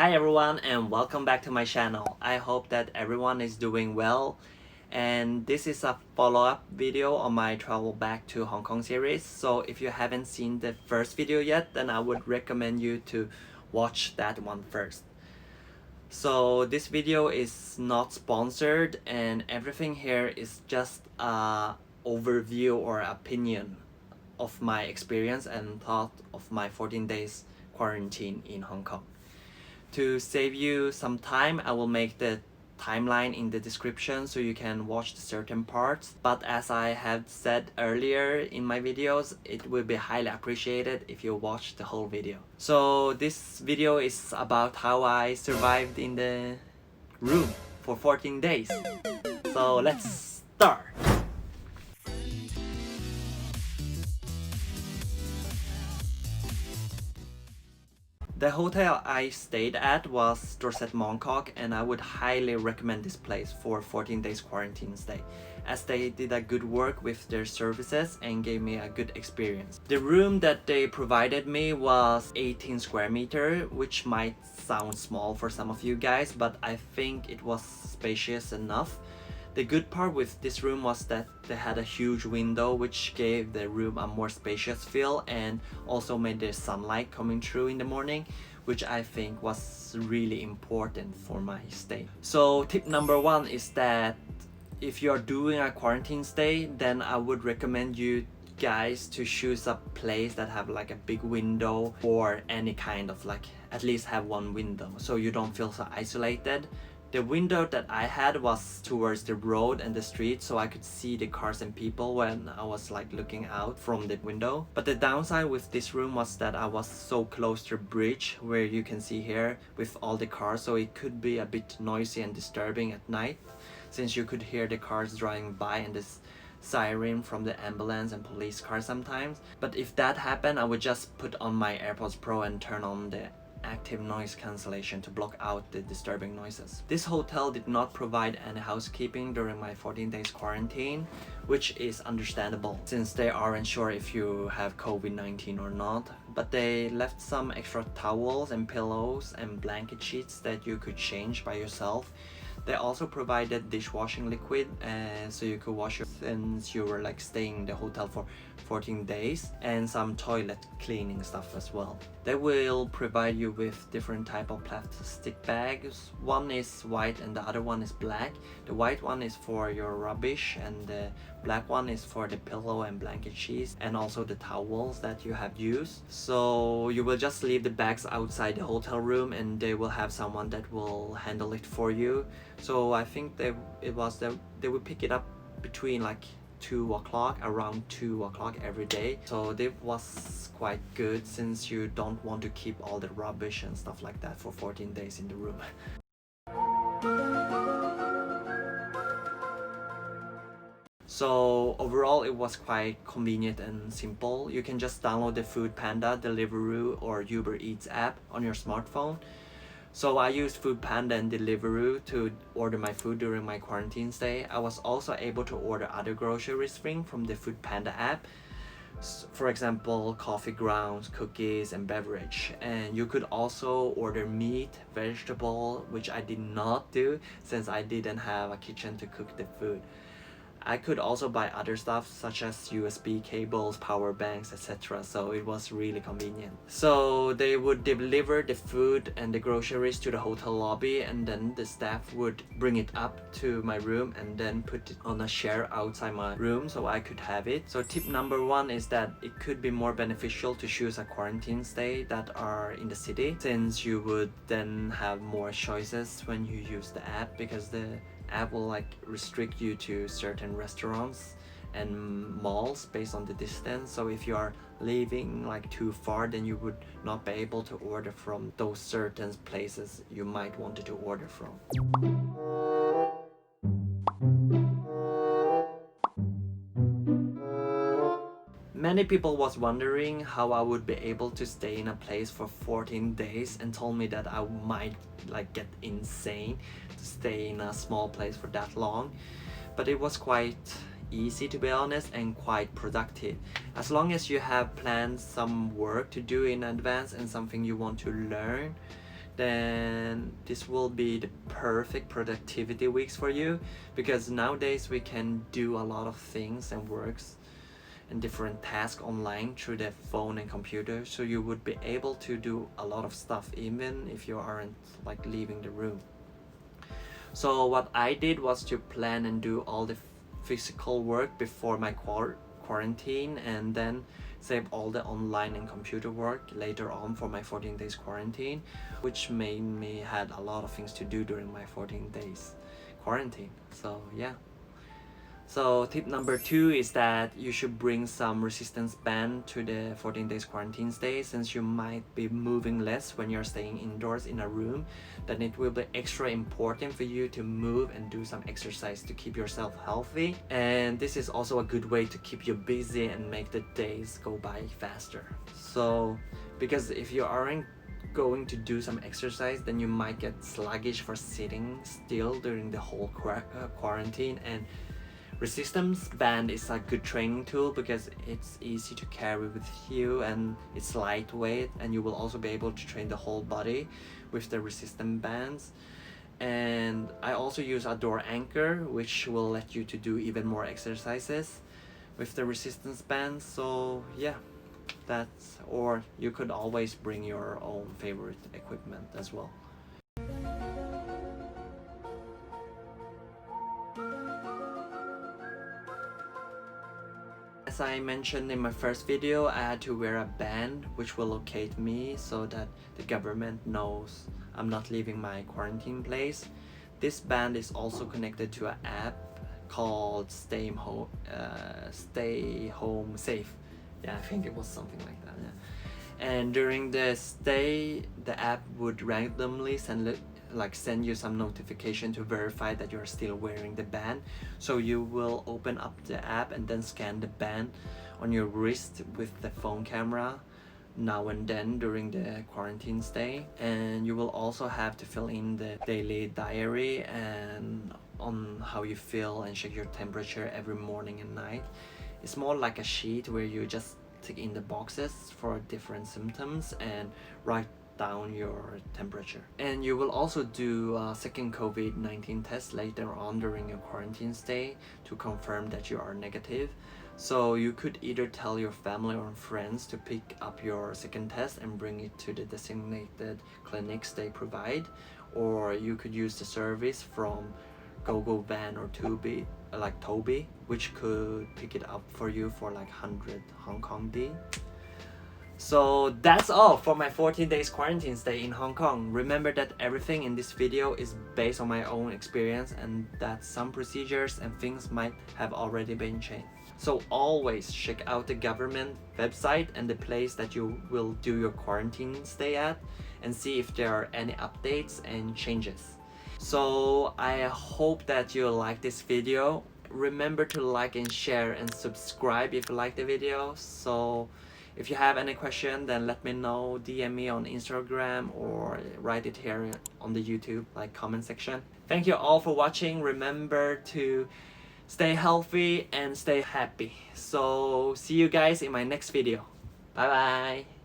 Hi everyone and welcome back to my channel. I hope that everyone is doing well, and this is a follow-up video on my travel back to Hong Kong series. So if you haven't seen the first video yet, then I would recommend you to watch that one first. So this video is not sponsored and everything here is just a overview or opinion of my experience and thought of my 14 days quarantine in Hong Kong. To save you some time, I will make the timeline in the description so you can watch the certain parts. But as I have said earlier in my videos, it will be highly appreciated if you watch the whole video. So this video is about how I survived in the room for 14 days. So let's start. The hotel I stayed at was Dorset Mongkok, and I would highly recommend this place for 14 days quarantine stay, as they did a good work with their services and gave me a good experience. The room that they provided me was 18 square meter, which might sound small for some of you guys, but I think it was spacious enough. The good part with this room was that they had a huge window which gave the room a more spacious feel and also made the sunlight coming through in the morning, which I think was really important for my stay. So tip number one is that if you're doing a quarantine stay, then I would recommend you guys to choose a place that have like a big window or any kind of like at least have one window so you don't feel so isolated. The window that I had was towards the road and the street, so I could see the cars and people when I was like looking out from the window. But the downside with this room was that I was so close to the bridge where you can see here with all the cars, so it could be a bit noisy and disturbing at night since you could hear the cars driving by and this siren from the ambulance and police car sometimes. But if that happened, I would just put on my AirPods Pro and turn on the active noise cancellation to block out the disturbing noises. This hotel did not provide any housekeeping during my 14 days quarantine, which is understandable since they aren't sure if you have COVID-19 or not, but they left some extra towels and pillows and blanket sheets that you could change by yourself. They also provided dishwashing liquid so you could wash your since you were like staying in the hotel for 14 days, and some toilet cleaning stuff as well. They will provide you with different type of plastic bags. One is white and the other one is black. The white one is for your rubbish and the black one is for the pillow and blanket sheets and also the towels that you have used. So you will just leave the bags outside the hotel room and they will have someone that will handle it for you. So I think they would pick it up between like 2 o'clock, around 2 o'clock every day. So that was quite good since you don't want to keep all the rubbish and stuff like that for 14 days in the room. So overall it was quite convenient and simple. You can just download the Food Panda, Deliveroo or Uber Eats app on your smartphone. So I used Food Panda and Deliveroo to order my food during my quarantine stay. I was also able to order other groceries from the Food Panda app. For example, coffee grounds, cookies and beverage. And you could also order meat, vegetable, which I did not do since I didn't have a kitchen to cook the food. I could also buy other stuff such as USB cables, power banks, etc. So it was really convenient. So they would deliver the food and the groceries to the hotel lobby, and then the staff would bring it up to my room and then put it on a chair outside my room so I could have it. So tip number one is that it could be more beneficial to choose a quarantine stay that are in the city, since you would then have more choices when you use the app, because the app will like restrict you to certain restaurants and malls based on the distance. So if you are leaving like too far, then you would not be able to order from those certain places you might want to order from. Many people was wondering how I would be able to stay in a place for 14 days and told me that I might like get insane to stay in a small place for that long. But it was quite easy, to be honest, and quite productive. As long as you have planned some work to do in advance and something you want to learn, then this will be the perfect productivity weeks for you, because nowadays we can do a lot of things and works and different tasks online through the phone and computer, so you would be able to do a lot of stuff even if you aren't like leaving the room. So what I did was to plan and do all the physical work before my quarantine, and then save all the online and computer work later on for my 14 days quarantine, which made me had a lot of things to do during my 14 days quarantine. So yeah. So tip number 2 is that you should bring some resistance band to the 14 days quarantine stay, since you might be moving less when you're staying indoors in a room. Then it will be extra important for you to move and do some exercise to keep yourself healthy. And this is also a good way to keep you busy and make the days go by faster. So because if you aren't going to do some exercise, then you might get sluggish for sitting still during the whole quarantine. And resistance band is a good training tool because it's easy to carry with you and it's lightweight, and you will also be able to train the whole body with the resistance bands. And I also use a door anchor, which will let you to do even more exercises with the resistance bands. So yeah, that's, or you could always bring your own favorite equipment as well. As I mentioned in my first video, I had to wear a band which will locate me so that the government knows I'm not leaving my quarantine place. This band is also connected to an app called Stay Home Safe. Yeah, I think it was something like that. Yeah. And during the stay, the app would randomly send you some notification to verify that you're still wearing the band. So you will open up the app and then scan the band on your wrist with the phone camera now and then during the quarantine stay. And you will also have to fill in the daily diary and on how you feel and check your temperature every morning and night. It's more like a sheet where you just tick in the boxes for different symptoms and write down your temperature. And you will also do a second COVID-19 test later on during your quarantine stay to confirm that you are negative. So you could either tell your family or friends to pick up your second test and bring it to the designated clinics they provide, or you could use the service from GoGoVan or Toby, which could pick it up for you for like 100 Hong Kong D. So that's all for my 14 days quarantine stay in Hong Kong. Remember that everything in this video is based on my own experience and that some procedures and things might have already been changed. So always check out the government website and the place that you will do your quarantine stay at and see if there are any updates and changes. So I hope that you like this video. Remember to like and share and subscribe if you like the video. So if you have any question, then let me know, DM me on Instagram or write it here on the YouTube comment section. Thank you all for watching. Remember to stay healthy and stay happy. So see you guys in my next video. Bye bye.